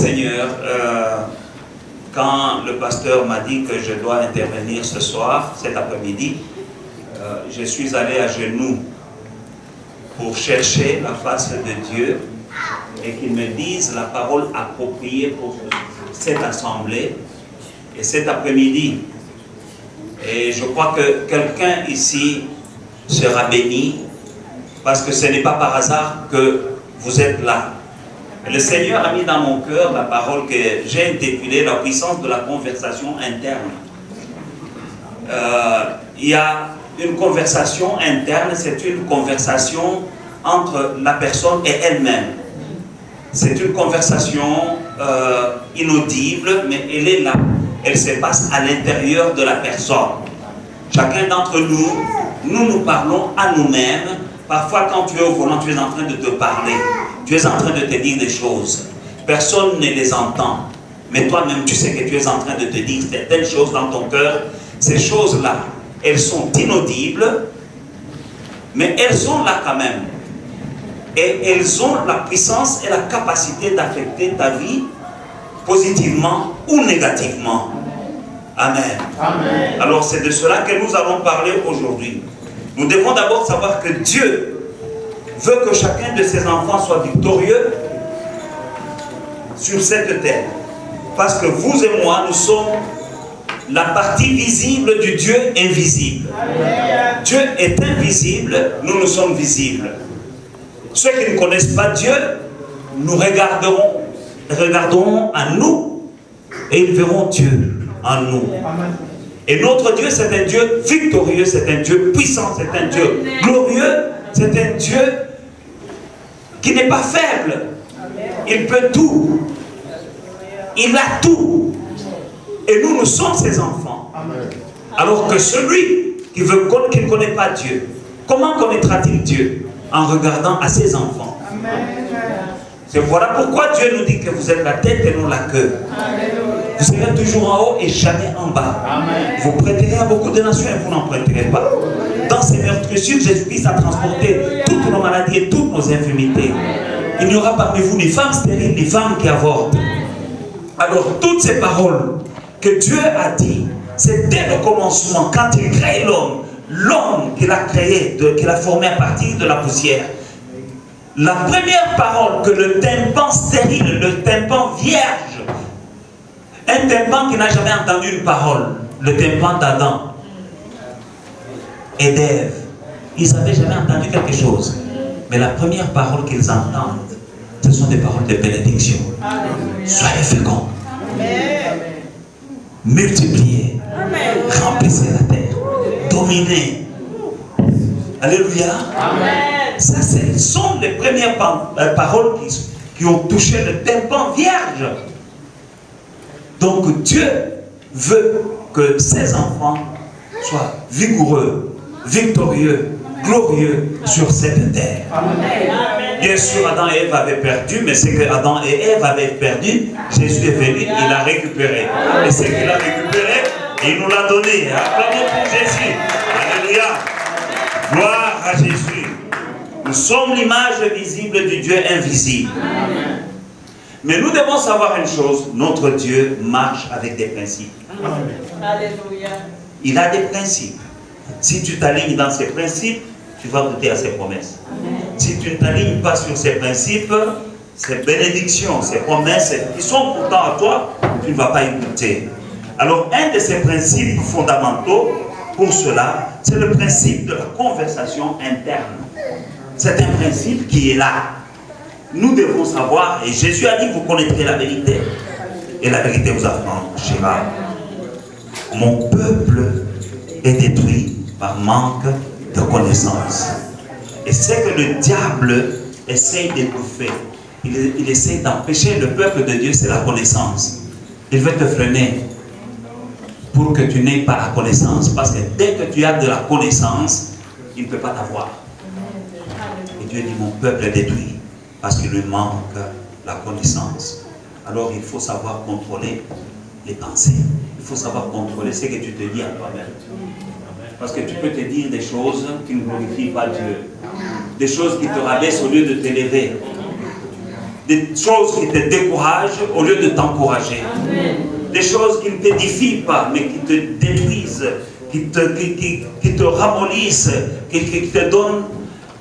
Seigneur, quand le pasteur m'a dit que je dois intervenir ce soir, cet après-midi, je suis allé à genoux pour chercher la face de Dieu et qu'il me dise la parole appropriée pour cette assemblée et cet après-midi. Et je crois que quelqu'un ici sera béni parce que ce n'est pas par hasard que vous êtes là. Et le Seigneur a mis dans mon cœur la parole que j'ai intitulée la puissance de la conversation interne. Il y a une conversation interne, c'est une conversation entre la personne et elle-même. C'est une conversation inaudible, mais elle est là. Elle se passe à l'intérieur de la personne. Chacun d'entre nous, nous parlons à nous-mêmes. Parfois, quand tu es au volant, tu es en train de te parler. Tu es en train de te dire des choses. Personne ne les entend. Mais toi-même, tu sais que tu es en train de te dire certaines choses dans ton cœur. Ces choses-là, elles sont inaudibles, mais elles sont là quand même. Et elles ont la puissance et la capacité d'affecter ta vie positivement ou négativement. Amen. Amen. Alors c'est de cela que nous allons parler aujourd'hui. Nous devons d'abord savoir que Dieu veut que chacun de ses enfants soit victorieux sur cette terre. Parce que vous et moi, nous sommes la partie visible du Dieu invisible. Amen. Dieu est invisible, nous sommes visibles. Ceux qui ne connaissent pas Dieu, nous regarderont à nous et ils verront Dieu en nous. Amen. Et notre Dieu, c'est un Dieu victorieux, c'est un Dieu puissant, c'est un Dieu glorieux, c'est un Dieu qui n'est pas faible. Il peut tout. Il a tout. Et nous sommes ses enfants. Alors que celui qui ne connaît pas Dieu, comment connaîtra-t-il Dieu? En regardant à ses enfants. C'est voilà pourquoi Dieu nous dit que vous êtes la tête et non la queue. Vous serez toujours en haut et jamais en bas. Amen. Vous prêterez à beaucoup de nations et vous n'en prêterez pas. Dans ces meurtrissures, Jésus-Christ a transporté toutes nos maladies et toutes nos infirmités. Il n'y aura parmi vous ni femmes stériles, ni femmes qui avortent. Alors toutes ces paroles que Dieu a dit, c'est dès le commencement, quand il crée l'homme qu'il a créé, qu'il a formé à partir de la poussière. La première parole que le tympan stérile, le tympan vierge, un tympan qui n'a jamais entendu une parole, le tympan d'Adam et d'Ève, ils n'avaient jamais entendu quelque chose. Mais la première parole qu'ils entendent, ce sont des paroles de bénédiction. Soyez féconds, multipliez, remplissez la terre, dominez. Alléluia. Amen. Ça, ce sont les premières paroles qui ont touché le tympan vierge. Donc Dieu veut que ses enfants soient vigoureux, victorieux, glorieux sur cette terre. Amen. Bien sûr, Adam et Ève avaient perdu, mais ce que Adam et Ève avaient perdu, Jésus est venu, il a récupéré. Et ce qu'il a récupéré, il nous l'a donné. Acclamons pour Jésus. Alléluia. Gloire à Jésus. Nous sommes l'image visible du Dieu invisible. Amen. Mais nous devons savoir une chose, notre Dieu marche avec des principes. Amen. Alléluia. Il a des principes. Si tu t'alignes dans ses principes, tu vas goûter à ses promesses. Amen. Si tu ne t'alignes pas sur ses principes, ses bénédictions, ses promesses qui sont pourtant à toi, tu ne vas pas y goûter. Alors un de ces principes fondamentaux pour cela, c'est le principe de la conversation interne. C'est un principe qui est là. Nous devons savoir, et Jésus a dit, vous connaîtrez la vérité, et la vérité vous affranchira. Mon peuple est détruit par manque de connaissance. Et c'est que le diable essaye d'étouffer. Il essaye d'empêcher le peuple de Dieu, c'est la connaissance. Il veut te freiner pour que tu n'aies pas la connaissance. Parce que dès que tu as de la connaissance, il ne peut pas t'avoir. Et Dieu dit, mon peuple est détruit parce qu'il lui manque la connaissance. Alors il faut savoir contrôler les pensées. Il faut savoir contrôler ce que tu te dis à toi-même. Parce que tu peux te dire des choses qui ne glorifient pas Dieu. Des choses qui te rabaissent au lieu de t'élever. des choses qui te découragent au lieu de t'encourager. Des choses qui ne t'édifient pas, mais qui te détruisent, qui te ramollissent, qui te donnent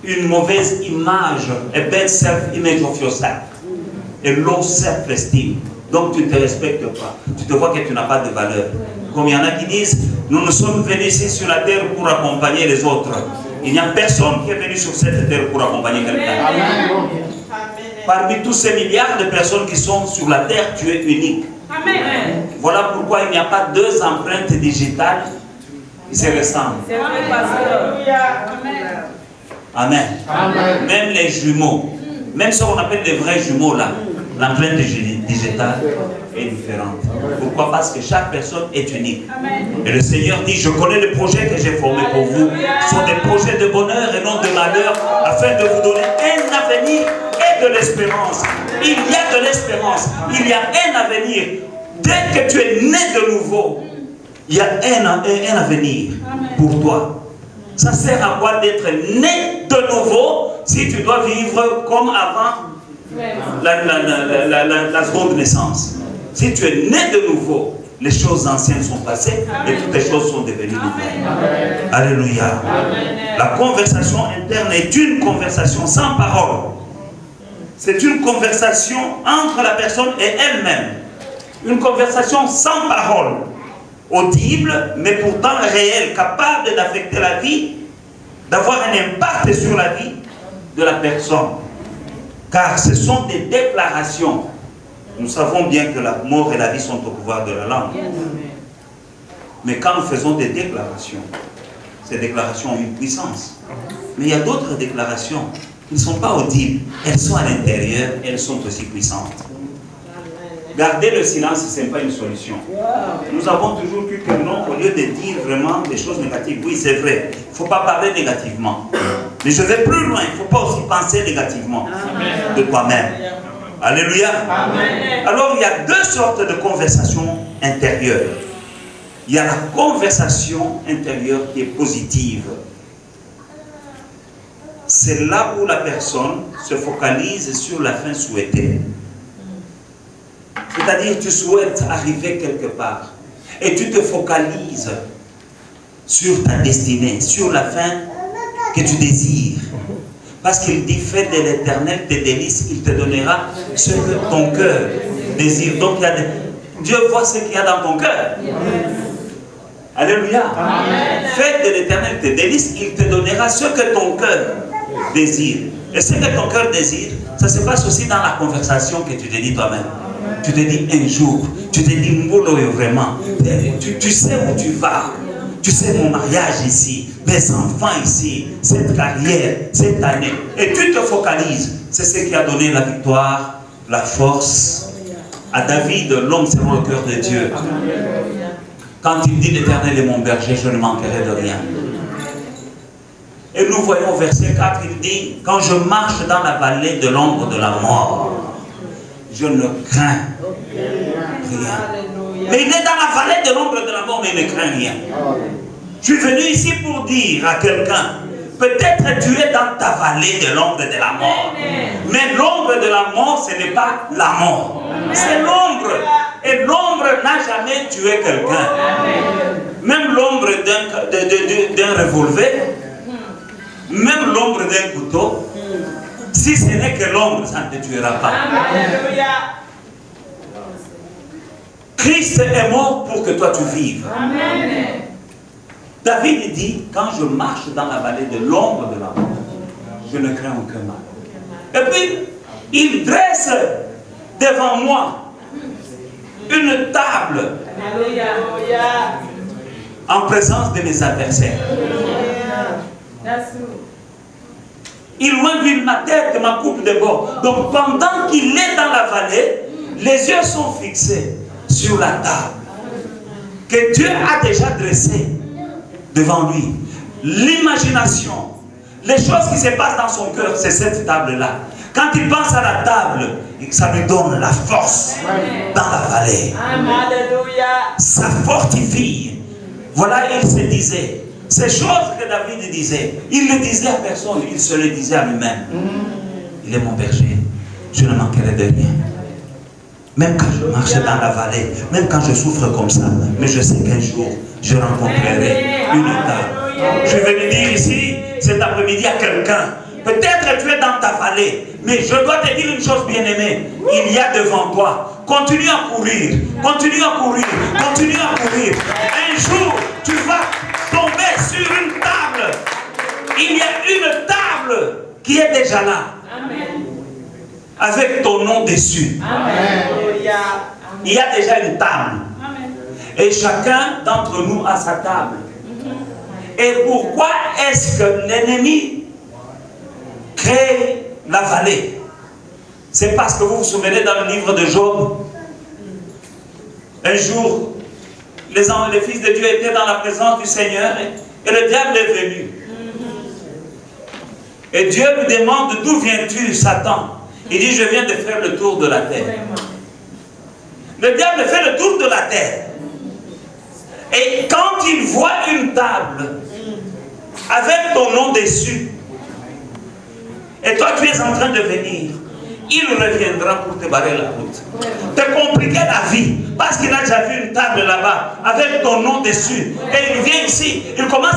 une mauvaise image, a bad self-image of yourself, et low self-esteem. Donc tu ne te respectes pas, tu te vois que tu n'as pas de valeur. Comme il y en a qui disent, nous nous sommes venus ici sur la terre pour accompagner les autres. Il n'y a personne qui est venu sur cette terre pour accompagner quelqu'un. Parmi tous ces milliards de personnes qui sont sur la terre, tu es unique. Amen. Voilà pourquoi il n'y a pas deux empreintes digitales qui se ressemblent. Amen. Amen. Même les jumeaux, même ce qu'on appelle les vrais jumeaux là, l'empreinte digitale est différente. Pourquoi? Parce que chaque personne est unique. Amen. Et le Seigneur dit, je connais les projets que j'ai formés pour vous. Ce sont des projets de bonheur et non de malheur, afin de vous donner un avenir et de l'espérance. Il y a de l'espérance, il y a un avenir. Dès que tu es né de nouveau, il y a un avenir pour toi. Ça sert à quoi d'être né de nouveau si tu dois vivre comme avant la seconde naissance? Si tu es né de nouveau, les choses anciennes sont passées et toutes les choses sont devenues nouvelles. Alléluia. La conversation interne est une conversation sans parole. C'est une conversation entre la personne et elle-même. Une conversation sans parole. Audible, mais pourtant réelle, capable d'affecter la vie, d'avoir un impact sur la vie de la personne. Car ce sont des déclarations. Nous savons bien que la mort et la vie sont au pouvoir de la langue. Mais quand nous faisons des déclarations, ces déclarations ont une puissance. Mais il y a d'autres déclarations qui ne sont pas audibles. Elles sont à l'intérieur, elles sont aussi puissantes. Garder le silence, ce n'est pas une solution. Nous avons toujours cru que non, au lieu de dire vraiment des choses négatives, oui c'est vrai, il ne faut pas parler négativement. Mais je vais plus loin, il ne faut pas aussi penser négativement de toi-même. Alléluia. Amen. Alors il y a deux sortes de conversations intérieures. Il y a la conversation intérieure qui est positive. C'est là où la personne se focalise sur la fin souhaitée. C'est-à-dire tu souhaites arriver quelque part et tu te focalises sur ta destinée, sur la fin que tu désires. Parce qu'il dit, fais de l'Éternel tes délices, il te donnera ce que ton cœur désire. Donc Dieu voit ce qu'il y a dans ton cœur. Alléluia. Amen. Fais de l'Éternel tes délices, il te donnera ce que ton cœur désire. Et ce que ton cœur désire, ça se passe aussi dans la conversation que tu te dis toi-même. Tu te dis un jour, tu te dis Mbolo vraiment, tu sais où tu vas. Tu sais mon mariage ici, mes enfants ici, cette carrière, cette année. Et tu te focalises. C'est ce qui a donné la victoire, la force à David, l'homme selon le cœur de Dieu. Quand il dit l'Éternel est mon berger, je ne manquerai de rien. Et nous voyons au verset 4, il dit, quand je marche dans la vallée de l'ombre de la mort, je ne crains rien. Mais il est dans la vallée de l'ombre de la mort, mais il ne craint rien. Je suis venu ici pour dire à quelqu'un, peut-être tu es dans ta vallée de l'ombre de la mort. Mais l'ombre de la mort, ce n'est pas la mort. C'est l'ombre. Et l'ombre n'a jamais tué quelqu'un. Même l'ombre d'un revolver, même l'ombre d'un couteau, si ce n'est que l'ombre, ça ne te tuera pas. Christ est mort pour que toi tu vives. Amen. David dit, quand je marche dans la vallée de l'ombre de la mort, je ne crains aucun mal. Et puis, il dresse devant moi une table en présence de mes adversaires. Il loin ma tête de ma coupe de bord. Donc pendant qu'il est dans la vallée, les yeux sont fixés sur la table que Dieu a déjà dressée devant lui. L'imagination, les choses qui se passent dans son cœur, c'est cette table-là. Quand il pense à la table, ça lui donne la force dans la vallée. Ça fortifie. Voilà, il se disait. Ces choses que David disait, il ne le disait à personne, il se le disait à lui-même. Il est mon berger. je ne manquerai de rien. Même quand je marche dans la vallée, même quand je souffre comme ça, mais je sais qu'un jour, je rencontrerai une table. Je vais le dire ici, cet après-midi à quelqu'un. Peut-être tu es dans ta vallée, mais je dois te dire une chose, bien-aimée. Il y a devant toi. Continue à courir, continue à courir, continue à courir. Un jour, tu vas tomber sur une table. Il y a une table qui est déjà là. Amen. Avec ton nom dessus. Amen. Il y a déjà une table. Amen. Et chacun d'entre nous a sa table. Et pourquoi est-ce que l'ennemi crée la vallée? C'est parce que vous vous souvenez dans le livre de Job, un jour, les fils de Dieu étaient dans la présence du Seigneur et le diable est venu. Et Dieu lui demande, d'où viens-tu, Satan? Il dit, je viens de faire le tour de la terre. Le diable fait le tour de la terre. Et quand il voit une table avec ton nom dessus, et toi tu es en train de venir, il reviendra pour te barrer la route. Te compliquer la vie, parce qu'il a déjà vu une table là-bas avec ton nom dessus. Et il vient ici, il commence